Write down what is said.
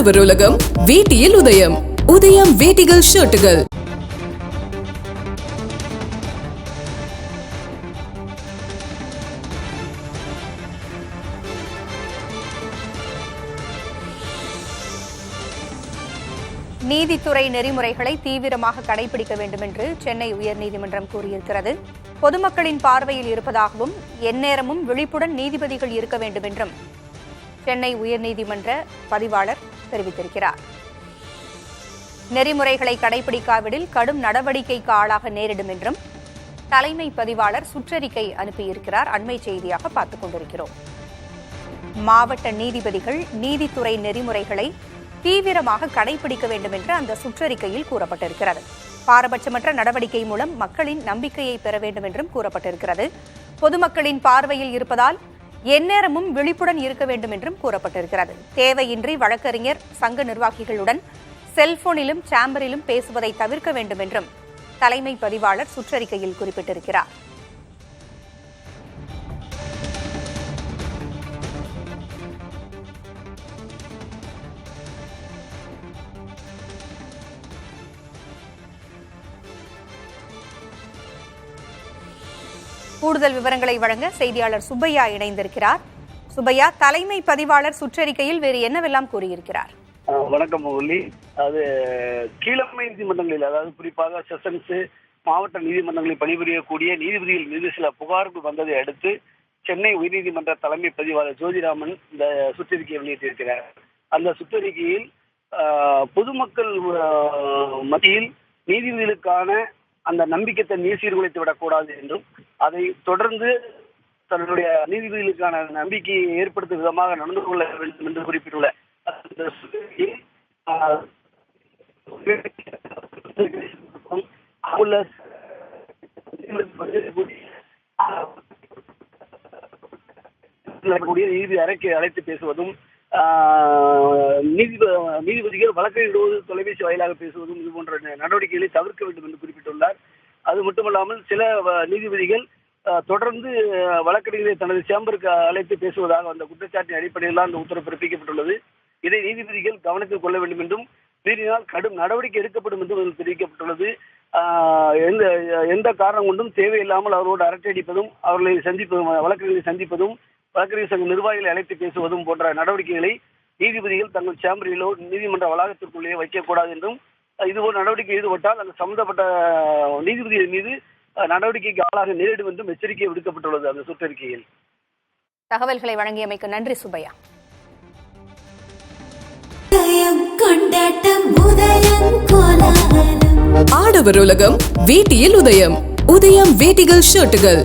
ஆடவர் உலகம் வேட்டியில் உதயம். உதயம் வேட்டிகள் ஷர்ட்டுகள். நீதித்துறை நெறிமுறைகளை தீவிரமாக கடைபிடிக்க வேண்டும் என்று சென்னை உயர்நீதிமன்றம் கூறியிருக்கிறது. பொதுமக்களின் பார்வையில் இருப்பதாகவும் எந்நேரமும் விழிப்புடன் நீதிபதிகள் இருக்க வேண்டும் என்றும் சென்னை உயர்நீதிமன்ற பதிவாளர் தெரிவித்திருக்கிறார். நெறிமுறைகளை கடைபிடிக்காவிடில் கடும் நடவடிக்கைக்கு ஆளாக நேரிடும் என்றும் தலைமை பதிவாளர் சுற்றறிக்கை அனுப்பியிருக்கிறார். அண்மை செய்தியாக பார்த்துக் கொண்டிருக்கிறோம். மாவட்ட நீதிபதிகள் நீதித்துறை நெறிமுறைகளை தீவிரமாக கடைபிடிக்க வேண்டும் என்று அந்த சுற்றறிக்கையில் கூறப்பட்டிருக்கிறது. பாரபட்சமற்ற நடவடிக்கை மூலம் மக்களின் நம்பிக்கையை பெற வேண்டும் என்றும் கூறப்பட்டிருக்கிறது. பொதுமக்களின் பார்வையில் இருப்பதால் எந்நேரமும் விழிப்புடன் இருக்க வேண்டும் என்றும் கூறப்பட்டிருக்கிறது. தேவையின்றி வழக்கறிஞர் சங்க நிர்வாகிகளுடன் செல்போனிலும் சேம்பரிலும் பேசுவதை தவிர்க்க வேண்டும் என்றும் தலைமை பதிவாளர் சுற்றறிக்கையில் குறிப்பிட்டிருக்கிறார். கூடுதல் விவரங்களை வழங்க செய்தியாளர் சுப்பையா இணைந்திருக்கிறார். சுப்பையா, தலைமை பதிவாளர் சுற்றறிக்கையில் வேறு என்னவெல்லாம் கூறியிருக்கிறார்? வணக்கம் முரளி. அது கீழமை நீதிமன்றங்களில், அதாவது குறிப்பாக செஷன்ஸ், மாவட்ட நீதிமன்றங்களில் பணிபுரியக்கூடிய நீதிபதிகள் மீது சில புகார்கள் வந்ததை அடுத்து சென்னை உயர்நீதிமன்ற தலைமை பதிவாளர் ஜோதிராமன் இந்த சுற்றறிக்கையை வெளியிட்டிருக்கிறார். அந்த சுற்றறிக்கையில் பொதுமக்கள் மத்தியில் நீதிபதிகளுக்கான அந்த நம்பிக்கையை சீர்குலைத்து விடக்கூடாது என்றும், அதை தொடர்ந்து தன்னுடைய நீதிபதிகளுக்கான நம்பிக்கையை ஏற்படுத்தும் விதமாக நடந்து கொள்ள வேண்டும் என்று குறிப்பிட்டுள்ள நீதிபதி அறைக்கு அழைத்து பேசுவதும், நீதிபதிகள் வழக்கறிஞரோடு தொலைபேசி வாயிலாக பேசுவதும் இது போன்ற நடவடிக்கைகளை தவிர்க்க வேண்டும் என்று குறிப்பிட்டுள்ளார். அது மட்டுமல்லாமல் சில நீதிபதிகள் தொடர்ந்து வழக்கறிஞரை தனது சேம்பருக்கு அழைத்து பேசுவதாக அந்த குற்றச்சாட்டின் அடிப்படையில் அந்த உத்தரவு பிறப்பிக்கப்பட்டுள்ளது. இதை நீதிபதிகள் கவனத்தில் கொள்ள வேண்டும் என்றும், மீறினால் கடும் நடவடிக்கை எடுக்கப்படும் என்றும் தெரிவிக்கப்பட்டுள்ளது. எந்த காரணம் கொண்டும் தேவையில்லாமல் அவரோடு அரட்டடிப்பதும், அவர்களை சந்திப்பதும், வழக்கறிஞர்களை சந்திப்பதும், வழக்கறிஞர் சங்க நிர்வாகிகளை அழைத்து பேசுவதும் போன்ற நடவடிக்கைகளை நீதிபதிகள் தங்கள் சேம்பரிலோ நீதிமன்ற வளாகத்திற்குள்ளேயே வைக்கக்கூடாது என்றும், இதுபோல் நடவடிக்கை ஈடுபட்டால் அந்த சம்பந்தப்பட்ட நீதிபதிகள் மீது நடவடிக்கைக்கு ஆளாக நேரிடும் என்றும் எச்சரிக்கை விடுக்கப்பட்டுள்ளது அந்த சுற்றறிக்கையில். தகவல்களை வழங்கியமைக்கு நன்றி சுப்பையா. ஆடவர் உலகம் வேட்டியில் உதயம். உதயம் வேட்டிகள் ஷர்ட்டுகள்.